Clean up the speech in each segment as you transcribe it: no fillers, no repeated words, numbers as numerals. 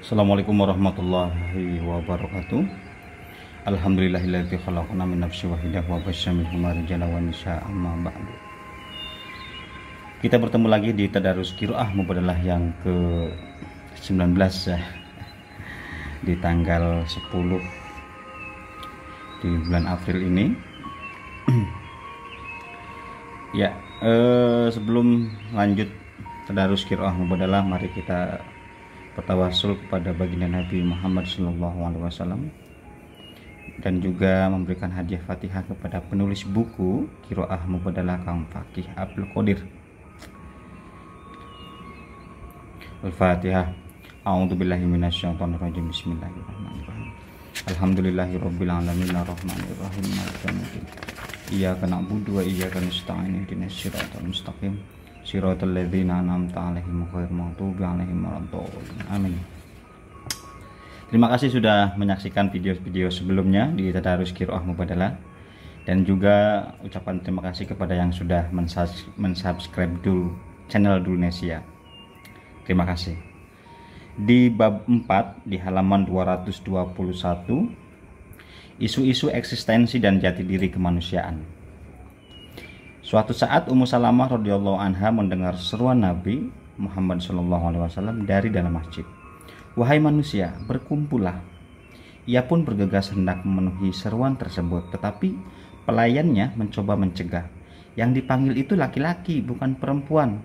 Assalamualaikum warahmatullahi wabarakatuh. Alhamdulillahilladzi khalaqana min nafsin wahidah wa bassa minhuma rijalan wa nisaa amma ba'du. Kita bertemu lagi di Tadarus Qiraah Mubadalah yang ke-19 ya, di tanggal 10 di bulan April ini. Ya, sebelum lanjut Tadarus Qiraah Mubadalah, mari kita bertawasul kepada baginda Nabi Muhammad SAW dan juga memberikan hadiah Fatihah kepada penulis buku Qiraah Mubadalah Kang Fakih Abdul Qadir. Al-Fatihah. A'udzubillahi minasyaitonirrajim. Bismillahirrahmanirrahim. Alhamdulillahirabbil alamin arrahmanirrahim maliki yaumiddin. Iyyaka na'budu wa iyyaka nasta'in ihdinas siratal mustaqim. Shiratal ladzina an'amta 'alaihim ghairil maghdubi 'alaihim waladdallin. Amin. Terima kasih sudah menyaksikan video-video sebelumnya di Tadarus Qiraah Mubadalah, dan juga ucapan terima kasih kepada yang sudah mensubscribe dulu channel Dulnesia. Terima kasih. Di bab 4 di halaman 221, isu-isu eksistensi dan jati diri kemanusiaan. Suatu saat Ummu Salamah radhiyallahu anha mendengar seruan Nabi Muhammad SAW dari dalam masjid. "Wahai manusia, berkumpullah." Ia pun bergegas hendak memenuhi seruan tersebut, tetapi pelayannya mencoba mencegah. Yang dipanggil itu laki-laki, bukan perempuan.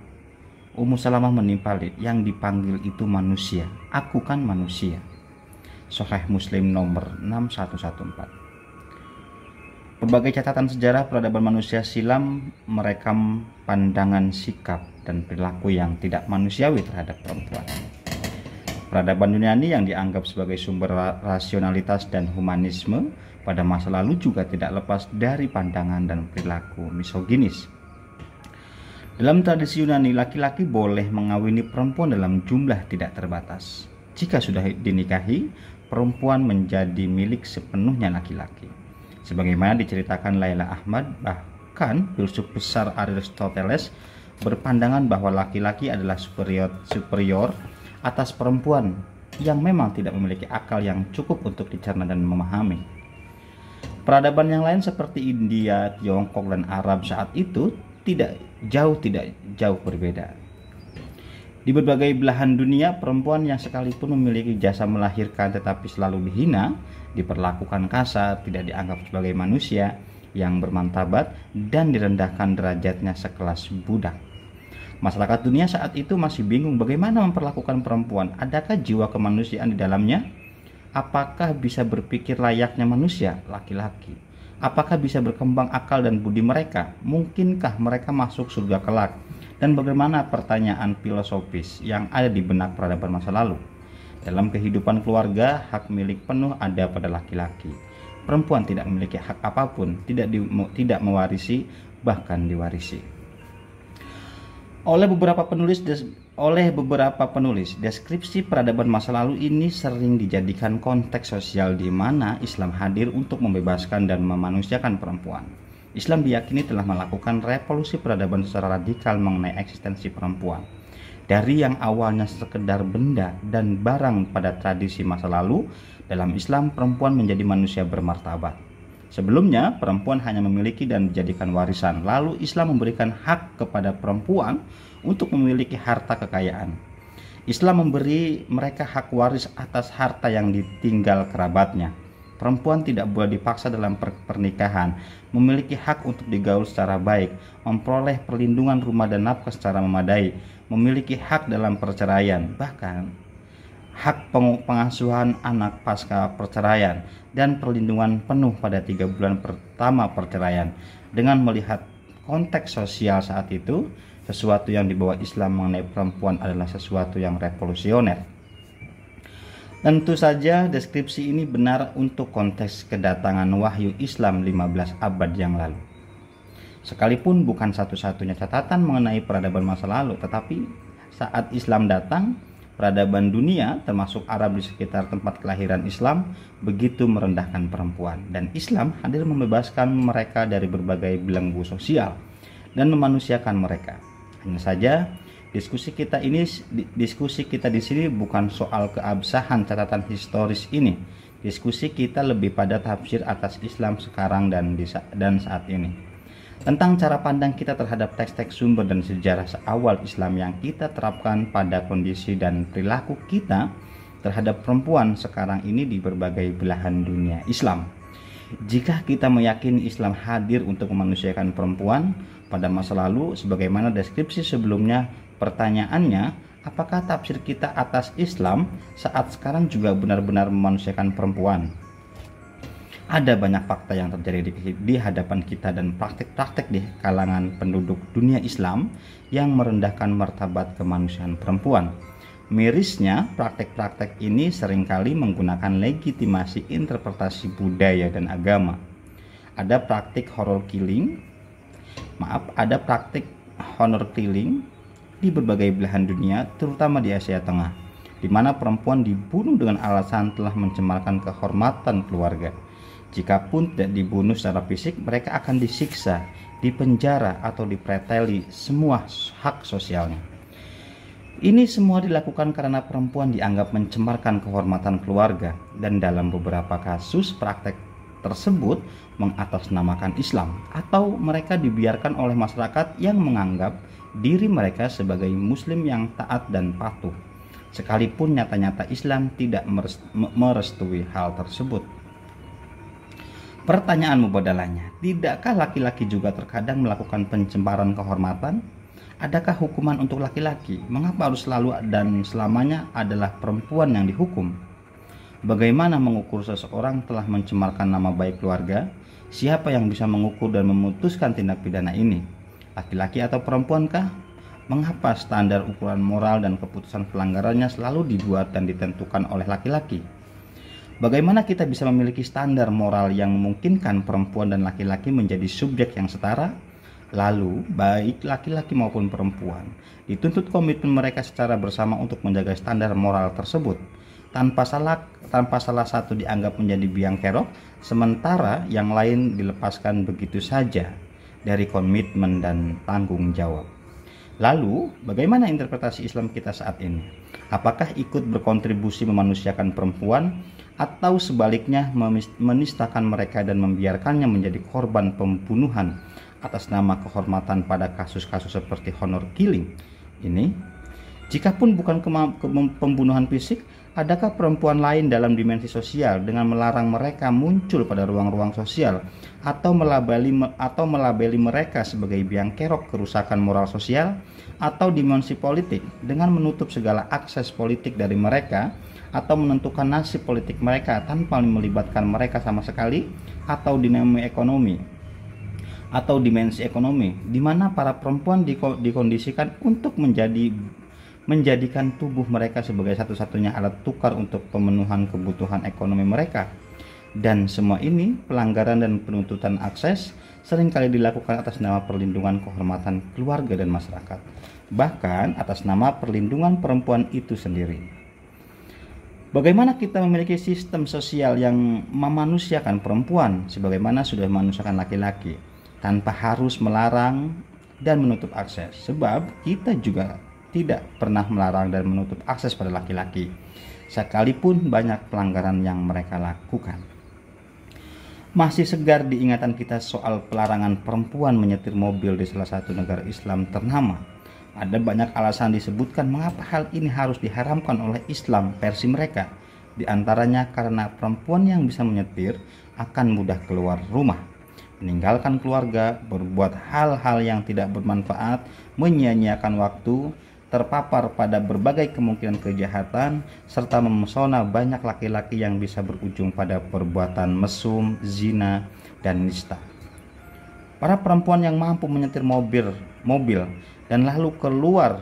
Ummu Salamah menimpali, "Yang dipanggil itu manusia. Aku kan manusia." Sahih Muslim nomor 6114. Berbagai catatan sejarah peradaban manusia silam merekam pandangan, sikap, dan perilaku yang tidak manusiawi terhadap perempuan. Peradaban Yunani yang dianggap sebagai sumber rasionalitas dan humanisme pada masa lalu juga tidak lepas dari pandangan dan perilaku misoginis. Dalam tradisi Yunani, laki-laki boleh mengawini perempuan dalam jumlah tidak terbatas. Jika sudah dinikahi, perempuan menjadi milik sepenuhnya laki-laki. Sebagaimana diceritakan Laila Ahmad, bahkan filsuf besar Aristoteles berpandangan bahwa laki-laki adalah superior atas perempuan yang memang tidak memiliki akal yang cukup untuk dicerna dan memahami. Peradaban yang lain seperti India, Tiongkok, dan Arab saat itu tidak jauh berbeda. Di berbagai belahan dunia, perempuan yang sekalipun memiliki jasa melahirkan tetapi selalu dihina, diperlakukan kasar, tidak dianggap sebagai manusia yang bermartabat, dan direndahkan derajatnya sekelas budak. Masyarakat dunia saat itu masih bingung bagaimana memperlakukan perempuan. Adakah jiwa kemanusiaan di dalamnya? Apakah bisa berpikir layaknya manusia, laki-laki? Apakah bisa berkembang akal dan budi mereka? Mungkinkah mereka masuk surga kelak? Dan bagaimana pertanyaan filosofis yang ada di benak peradaban masa lalu? Dalam kehidupan keluarga, hak milik penuh ada pada laki-laki. Perempuan tidak memiliki hak apapun, tidak mewarisi, bahkan diwarisi. Oleh beberapa penulis, deskripsi peradaban masa lalu ini sering dijadikan konteks sosial di mana Islam hadir untuk membebaskan dan memanusiakan perempuan. Islam diyakini telah melakukan revolusi peradaban secara radikal mengenai eksistensi perempuan. Dari yang awalnya sekedar benda dan barang pada tradisi masa lalu, dalam Islam perempuan menjadi manusia bermartabat. Sebelumnya, perempuan hanya memiliki dan dijadikan warisan. Lalu Islam memberikan hak kepada perempuan untuk memiliki harta kekayaan. Islam memberi mereka hak waris atas harta yang ditinggal kerabatnya. Perempuan tidak boleh dipaksa dalam pernikahan, memiliki hak untuk digaul secara baik, memperoleh perlindungan rumah dan nafkah secara memadai, memiliki hak dalam perceraian, bahkan hak pengasuhan anak pasca perceraian, dan perlindungan penuh pada 3 bulan pertama perceraian. Dengan melihat konteks sosial saat itu, sesuatu yang dibawa Islam mengenai perempuan adalah sesuatu yang revolusioner. Tentu saja deskripsi ini benar untuk konteks kedatangan wahyu Islam 15 abad yang lalu. Sekalipun bukan satu-satunya catatan mengenai peradaban masa lalu, tetapi saat Islam datang, peradaban dunia termasuk Arab di sekitar tempat kelahiran Islam begitu merendahkan perempuan, dan Islam hadir membebaskan mereka dari berbagai belenggu sosial dan memanusiakan mereka. Hanya saja Diskusi kita di sini bukan soal keabsahan catatan historis ini. Diskusi kita lebih pada tafsir atas Islam sekarang dan saat ini. Tentang cara pandang kita terhadap teks-teks sumber dan sejarah awal Islam yang kita terapkan pada kondisi dan perilaku kita terhadap perempuan sekarang ini di berbagai belahan dunia Islam. Jika kita meyakini Islam hadir untuk memanusiakan perempuan pada masa lalu sebagaimana deskripsi sebelumnya, pertanyaannya, apakah tafsir kita atas Islam saat sekarang juga benar-benar memanusiakan perempuan? Ada banyak fakta yang terjadi di hadapan kita dan praktik-praktik di kalangan penduduk dunia Islam yang merendahkan martabat kemanusiaan perempuan. Mirisnya, praktek-praktek ini seringkali menggunakan legitimasi interpretasi budaya dan agama. Ada praktik honor killing di berbagai belahan dunia, terutama di Asia Tengah, di mana perempuan dibunuh dengan alasan telah mencemarkan kehormatan keluarga. Jikapun tidak dibunuh secara fisik, mereka akan disiksa, dipenjara, atau dipreteli semua hak sosialnya. Ini semua dilakukan karena perempuan dianggap mencemarkan kehormatan keluarga, dan dalam beberapa kasus praktek tersebut mengatasnamakan Islam, atau mereka dibiarkan oleh masyarakat yang menganggap diri mereka sebagai muslim yang taat dan patuh, sekalipun nyata-nyata Islam tidak merestui hal tersebut. Pertanyaan mubadalahnya, tidakkah laki-laki juga terkadang melakukan pencemaran kehormatan? Adakah hukuman untuk laki-laki? Mengapa harus selalu dan selamanya adalah perempuan yang dihukum? Bagaimana mengukur seseorang telah mencemarkan nama baik keluarga? Siapa yang bisa mengukur dan memutuskan tindak pidana ini? Laki-laki atau perempuankah? Mengapa standar ukuran moral dan keputusan pelanggarannya selalu dibuat dan ditentukan oleh laki-laki? Bagaimana kita bisa memiliki standar moral yang memungkinkan perempuan dan laki-laki menjadi subjek yang setara? Lalu, baik laki-laki maupun perempuan dituntut komitmen mereka secara bersama untuk menjaga standar moral tersebut, tanpa salah satu dianggap menjadi biang kerok, sementara yang lain dilepaskan begitu saja dari komitmen dan tanggung jawab. Lalu, bagaimana interpretasi Islam kita saat ini? Apakah ikut berkontribusi memanusiakan perempuan, atau sebaliknya menistakan mereka dan membiarkannya menjadi korban pembunuhan atas nama kehormatan pada kasus-kasus seperti honor killing ini? Jikapun bukan pembunuhan fisik, adakah perempuan lain dalam dimensi sosial dengan melarang mereka muncul pada ruang-ruang sosial atau melabeli mereka sebagai biang kerok kerusakan moral sosial, atau dimensi politik dengan menutup segala akses politik dari mereka atau menentukan nasib politik mereka tanpa melibatkan mereka sama sekali, atau dimensi ekonomi di mana para perempuan dikondisikan untuk menjadikan tubuh mereka sebagai satu-satunya alat tukar untuk pemenuhan kebutuhan ekonomi mereka. Dan semua ini, pelanggaran dan penuntutan akses, seringkali dilakukan atas nama perlindungan kehormatan keluarga dan masyarakat, bahkan atas nama perlindungan perempuan itu sendiri. Bagaimana kita memiliki sistem sosial yang memanusiakan perempuan sebagaimana sudah memanusiakan laki-laki, tanpa harus melarang dan menutup akses? Sebab kita juga tidak pernah melarang dan menutup akses pada laki-laki, sekalipun banyak pelanggaran yang mereka lakukan. Masih segar diingatan kita soal pelarangan perempuan menyetir mobil di salah satu negara Islam ternama. Ada banyak alasan disebutkan mengapa hal ini harus diharamkan oleh Islam versi mereka. Di antaranya karena perempuan yang bisa menyetir akan mudah keluar rumah, meninggalkan keluarga, berbuat hal-hal yang tidak bermanfaat, menyia-nyiakan waktu, terpapar pada berbagai kemungkinan kejahatan, serta memesona banyak laki-laki yang bisa berujung pada perbuatan mesum, zina, dan nista. Para perempuan yang mampu menyetir mobil dan lalu keluar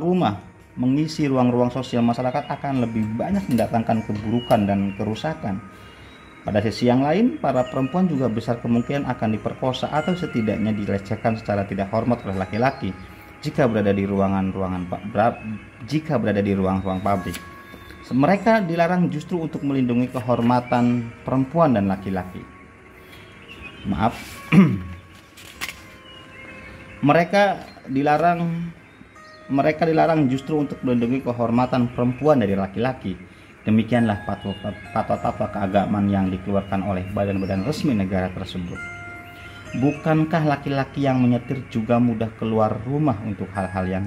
rumah mengisi ruang-ruang sosial masyarakat akan lebih banyak mendatangkan keburukan dan kerusakan. Pada sisi yang lain, para perempuan juga besar kemungkinan akan diperkosa atau setidaknya dilecehkan secara tidak hormat oleh laki-laki jika berada di ruang-ruang pabrik. Mereka dilarang justru untuk melindungi kehormatan perempuan dan laki-laki. Mereka dilarang justru untuk melindungi kehormatan perempuan dari laki-laki. Demikianlah fatwa-fatwa keagamaan yang dikeluarkan oleh badan-badan resmi negara tersebut. Bukankah laki-laki yang menyetir juga mudah keluar rumah untuk hal-hal yang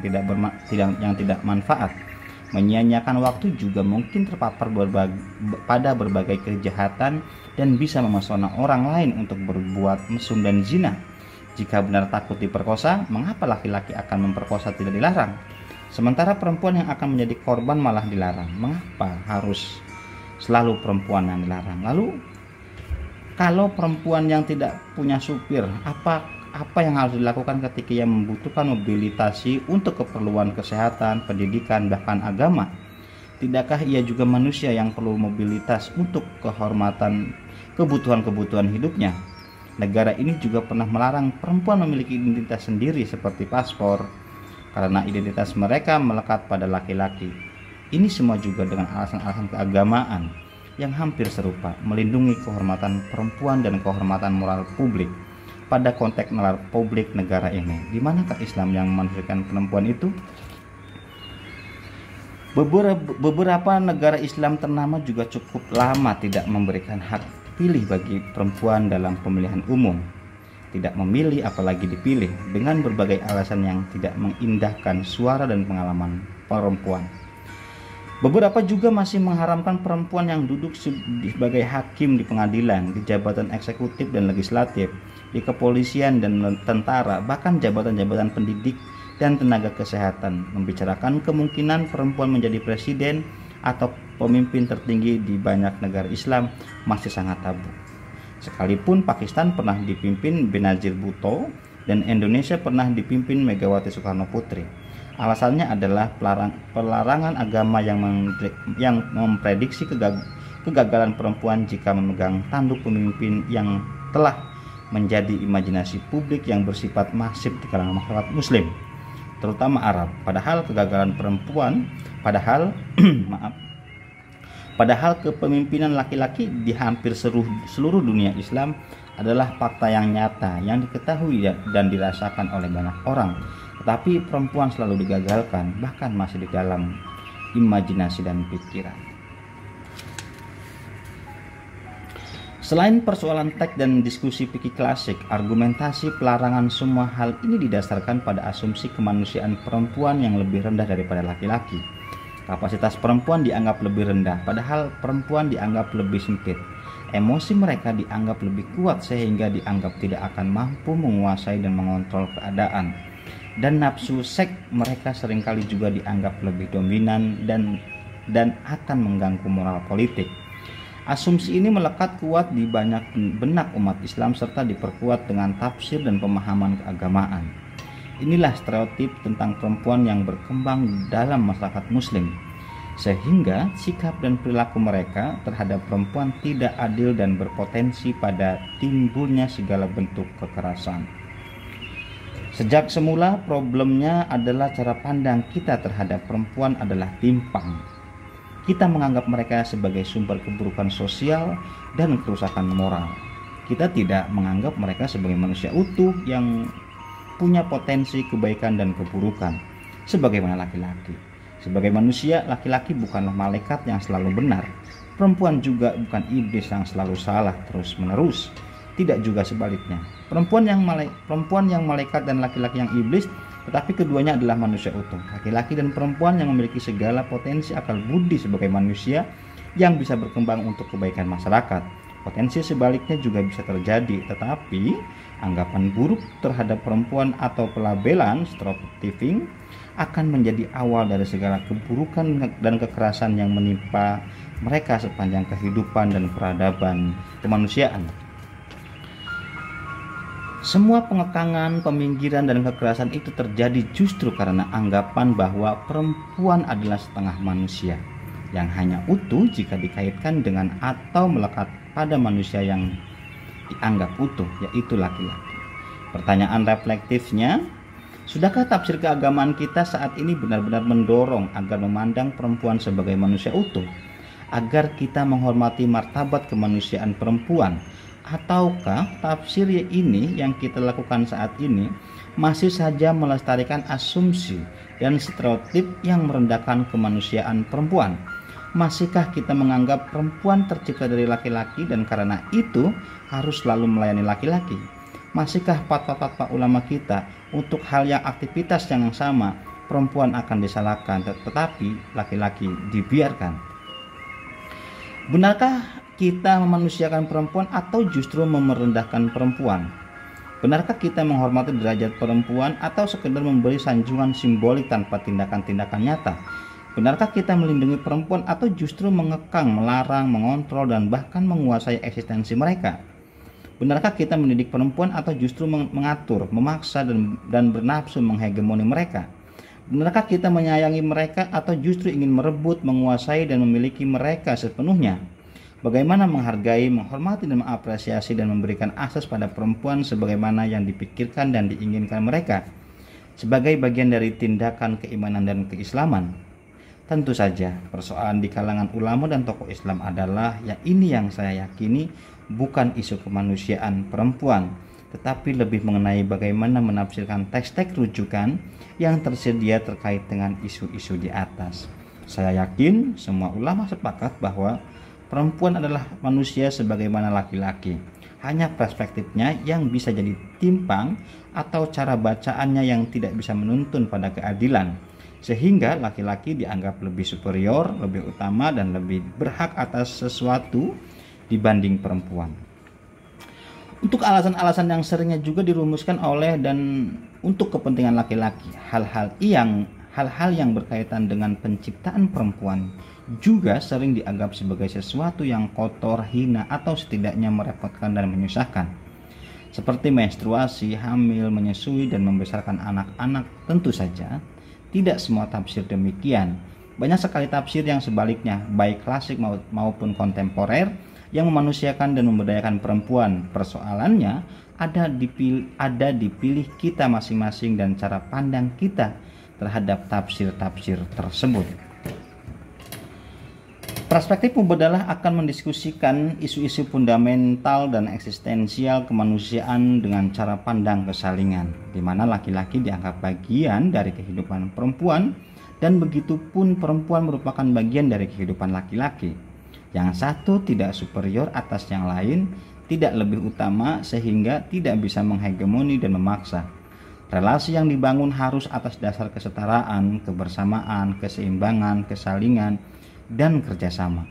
tidak manfaat? Menyia-nyiakan waktu juga mungkin terpapar pada berbagai kejahatan dan bisa memesona orang lain untuk berbuat mesum dan zina. Jika benar takut diperkosa, mengapa laki-laki akan memperkosa tidak dilarang? Sementara perempuan yang akan menjadi korban malah dilarang. Mengapa harus selalu perempuan yang dilarang? Lalu kalau perempuan yang tidak punya supir, apa yang harus dilakukan ketika ia membutuhkan mobilitasi untuk keperluan kesehatan, pendidikan, bahkan agama? Tidakkah ia juga manusia yang perlu mobilitas untuk kebutuhan hidupnya? Negara ini juga pernah melarang perempuan memiliki identitas sendiri seperti paspor, karena identitas mereka melekat pada laki-laki. Ini semua juga dengan alasan-alasan keagamaan yang hampir serupa, melindungi kehormatan perempuan dan kehormatan moral publik. Pada konteks moral publik negara ini, di manakah Islam yang memanusiakan perempuan itu? Beberapa negara Islam ternama juga cukup lama tidak memberikan hak pilih bagi perempuan dalam pemilihan umum. Tidak memilih apalagi dipilih, dengan berbagai alasan yang tidak mengindahkan suara dan pengalaman perempuan. Beberapa juga masih mengharamkan perempuan yang duduk sebagai hakim di pengadilan, di jabatan eksekutif dan legislatif, di kepolisian dan tentara, bahkan jabatan-jabatan pendidik dan tenaga kesehatan. Membicarakan kemungkinan perempuan menjadi presiden atau pemimpin tertinggi di banyak negara Islam masih sangat tabu. Sekalipun Pakistan pernah dipimpin Benazir Bhutto dan Indonesia pernah dipimpin Megawati Soekarno Putri. Alasannya adalah pelarangan agama yang memprediksi kegagalan perempuan jika memegang tanduk pemimpin yang telah menjadi imajinasi publik yang bersifat masif di kalangan masyarakat Muslim, terutama Arab. Padahal kepemimpinan laki-laki di hampir seluruh dunia Islam adalah fakta yang nyata yang diketahui dan dirasakan oleh banyak orang. Tetapi perempuan selalu digagalkan, bahkan masih di dalam imajinasi dan pikiran. Selain persoalan teks dan diskusi fikih klasik, argumentasi pelarangan semua hal ini didasarkan pada asumsi kemanusiaan perempuan yang lebih rendah daripada laki-laki. Kapasitas perempuan dianggap lebih rendah, padahal perempuan dianggap lebih sempit. Emosi mereka dianggap lebih kuat sehingga dianggap tidak akan mampu menguasai dan mengontrol keadaan. Dan nafsu seks mereka seringkali juga dianggap lebih dominan dan akan mengganggu moral politik. Asumsi ini melekat kuat di banyak benak umat Islam serta diperkuat dengan tafsir dan pemahaman keagamaan. Inilah stereotip tentang perempuan yang berkembang dalam masyarakat Muslim, sehingga sikap dan perilaku mereka terhadap perempuan tidak adil dan berpotensi pada timbulnya segala bentuk kekerasan. Sejak semula problemnya adalah cara pandang kita terhadap perempuan adalah timpang. Kita menganggap mereka sebagai sumber keburukan sosial dan kerusakan moral. Kita tidak menganggap mereka sebagai manusia utuh yang punya potensi kebaikan dan keburukan, sebagaimana laki-laki. Sebagai manusia, laki-laki bukanlah malaikat yang selalu benar. Perempuan juga bukan iblis yang selalu salah terus-menerus. Tidak juga sebaliknya. Perempuan yang malaikat dan laki-laki yang iblis, tetapi keduanya adalah manusia utuh. Laki-laki dan perempuan yang memiliki segala potensi akal budi sebagai manusia yang bisa berkembang untuk kebaikan masyarakat. Potensi sebaliknya juga bisa terjadi, tetapi anggapan buruk terhadap perempuan atau pelabelan stereotyping akan menjadi awal dari segala keburukan dan kekerasan yang menimpa mereka sepanjang kehidupan dan peradaban kemanusiaan. Semua pengekangan, peminggiran, dan kekerasan itu terjadi justru karena anggapan bahwa perempuan adalah setengah manusia yang hanya utuh jika dikaitkan dengan atau melekat pada manusia yang dianggap utuh, yaitu laki-laki. Pertanyaan reflektifnya, sudahkah tafsir keagamaan kita saat ini benar-benar mendorong agar memandang perempuan sebagai manusia utuh, agar kita menghormati martabat kemanusiaan perempuan? Ataukah tafsir ini yang kita lakukan saat ini masih saja melestarikan asumsi dan stereotip yang merendahkan kemanusiaan perempuan? Masihkah kita menganggap perempuan tercipta dari laki-laki dan karena itu harus selalu melayani laki-laki? Masihkah fatwa-fatwa ulama kita untuk hal yang aktivitas yang sama perempuan akan disalahkan tetapi laki-laki dibiarkan? Benarkah kita memanusiakan perempuan atau justru merendahkan perempuan? Benarkah kita menghormati derajat perempuan atau sekedar memberi sanjungan simbolik tanpa tindakan-tindakan nyata? Benarkah kita melindungi perempuan atau justru mengekang, melarang, mengontrol, dan bahkan menguasai eksistensi mereka? Benarkah kita mendidik perempuan atau justru mengatur, memaksa, dan bernafsu menghegemoni mereka? Benarkah kita menyayangi mereka atau justru ingin merebut, menguasai, dan memiliki mereka sepenuhnya? Bagaimana menghargai, menghormati, dan mengapresiasi dan memberikan akses pada perempuan sebagaimana yang dipikirkan dan diinginkan mereka sebagai bagian dari tindakan keimanan dan keislaman? Tentu saja persoalan di kalangan ulama dan tokoh Islam adalah yang saya yakini bukan isu kemanusiaan perempuan, tetapi lebih mengenai bagaimana menafsirkan teks-teks rujukan yang tersedia terkait dengan isu-isu di atas. Saya yakin semua ulama sepakat bahwa perempuan adalah manusia sebagaimana laki-laki. Hanya perspektifnya yang bisa jadi timpang atau cara bacaannya yang tidak bisa menuntun pada keadilan, sehingga laki-laki dianggap lebih superior, lebih utama, dan lebih berhak atas sesuatu dibanding perempuan. Untuk alasan-alasan yang seringnya juga dirumuskan oleh dan untuk kepentingan laki-laki, hal-hal yang berkaitan dengan penciptaan perempuan juga sering dianggap sebagai sesuatu yang kotor, hina, atau setidaknya merepotkan dan menyusahkan. Seperti menstruasi, hamil, menyusui, dan membesarkan anak-anak. Tentu saja tidak semua tafsir demikian. Banyak sekali tafsir yang sebaliknya, baik klasik maupun kontemporer, yang memanusiakan dan memberdayakan perempuan. Persoalannya ada di pilih kita masing-masing dan cara pandang kita terhadap tafsir-tafsir tersebut. Perspektif Mubadah akan mendiskusikan isu-isu fundamental dan eksistensial kemanusiaan dengan cara pandang kesalingan, di mana laki-laki dianggap bagian dari kehidupan perempuan dan begitupun perempuan merupakan bagian dari kehidupan laki-laki. Yang satu tidak superior atas yang lain, tidak lebih utama sehingga tidak bisa menghegemoni dan memaksa. Relasi yang dibangun harus atas dasar kesetaraan, kebersamaan, keseimbangan, kesalingan, dan kerjasama.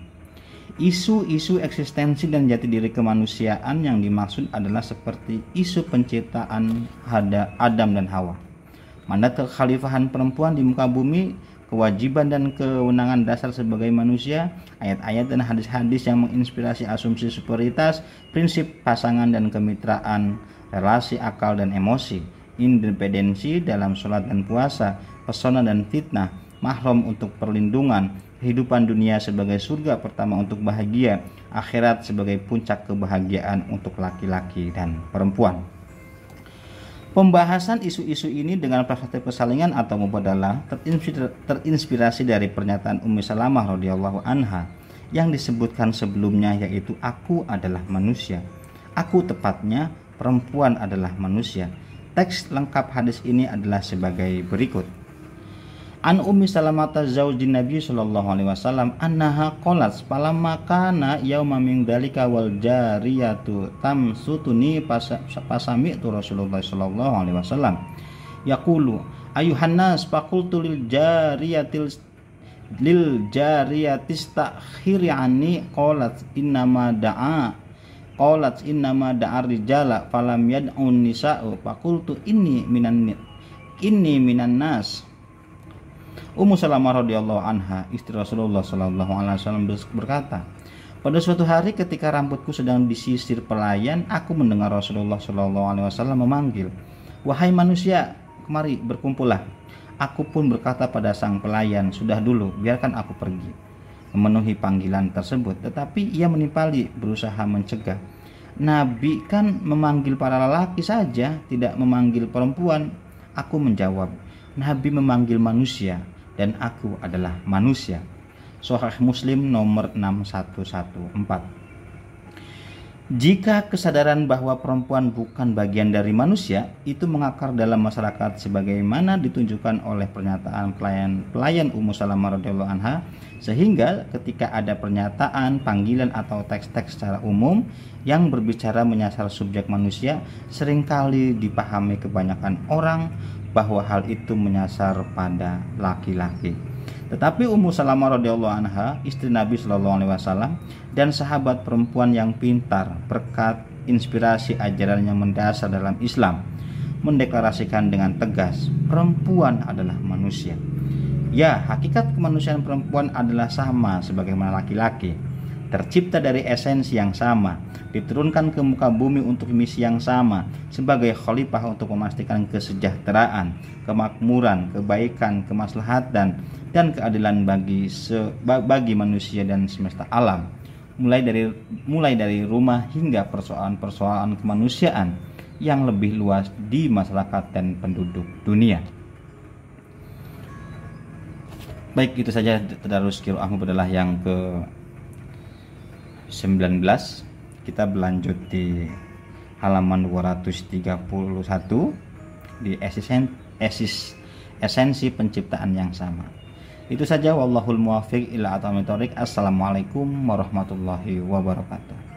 Isu-isu eksistensi dan jati diri kemanusiaan yang dimaksud adalah seperti isu penciptaan Adam dan Hawa, mandat kekhalifahan perempuan di muka bumi, kewajiban dan kewenangan dasar sebagai manusia, ayat-ayat dan hadis-hadis yang menginspirasi asumsi superioritas, prinsip pasangan dan kemitraan, relasi akal dan emosi, independensi dalam sholat dan puasa, pesona dan fitnah, mahram untuk perlindungan, kehidupan dunia sebagai surga pertama untuk bahagia, akhirat sebagai puncak kebahagiaan untuk laki-laki dan perempuan. Pembahasan isu-isu ini dengan perspektif kesalingan atau mubadalah terinspirasi dari pernyataan Ummi Salamah radhiyallahu anha yang disebutkan sebelumnya, yaitu aku adalah manusia. Aku tepatnya perempuan adalah manusia. Teks lengkap hadis ini adalah sebagai berikut. An Ummi Salamah zaujin Nabi sallallahu alaihi wasallam annaha qalat falamma kana yauma min dalika wal jariyatu tamsutuni pasami tu Rasulullah sallallahu alaihi wasallam yaqulu ayuhan nas faqultu lil jariyatis takhiri anni qalat innama da'a rijala falam yad'un nisa'u faqultu inni minan nas. Ummu Salamah radhiyallahu anha, istri Rasulullah sallallahu alaihi wasallam berkata, pada suatu hari ketika rambutku sedang disisir pelayan, aku mendengar Rasulullah sallallahu alaihi wasallam memanggil, "Wahai manusia, kemari berkumpullah." Aku pun berkata pada sang pelayan, "Sudah dulu, biarkan aku pergi." Memenuhi panggilan tersebut, tetapi ia menimpali, berusaha mencegah. Nabi kan memanggil para lelaki saja, tidak memanggil perempuan. Aku menjawab, Nabi memanggil manusia dan aku adalah manusia. Sahih Muslim nomor 6114. Jika kesadaran bahwa perempuan bukan bagian dari manusia itu mengakar dalam masyarakat sebagaimana ditunjukkan oleh pernyataan pelayan Ummu Salamah radhiyallahu anha, sehingga ketika ada pernyataan, panggilan atau teks-teks secara umum yang berbicara menyasar subjek manusia, seringkali dipahami kebanyakan orang bahwa hal itu menyasar pada laki-laki. Tetapi Ummu Salamah radhiyallahu anha, istri Nabi Shallallahu alaihi wasallam dan sahabat perempuan yang pintar berkat inspirasi ajaran yang mendasar dalam Islam, mendeklarasikan dengan tegas, perempuan adalah manusia. Ya, hakikat kemanusiaan perempuan adalah sama sebagaimana laki-laki, tercipta dari esensi yang sama, diturunkan ke muka bumi untuk misi yang sama, sebagai khalifah untuk memastikan kesejahteraan, kemakmuran, kebaikan, kemaslahatan, dan keadilan bagi manusia dan semesta alam, mulai dari rumah hingga persoalan-persoalan kemanusiaan yang lebih luas di masyarakat dan penduduk dunia. Baik, itu saja tadarus qiraah mubadalah yang ke-19. Kita berlanjut di halaman 231 di esensi penciptaan yang sama. Itu saja, wallahul muwaffiq ila aqwamit thoriq. Assalamualaikum warahmatullahi wabarakatuh.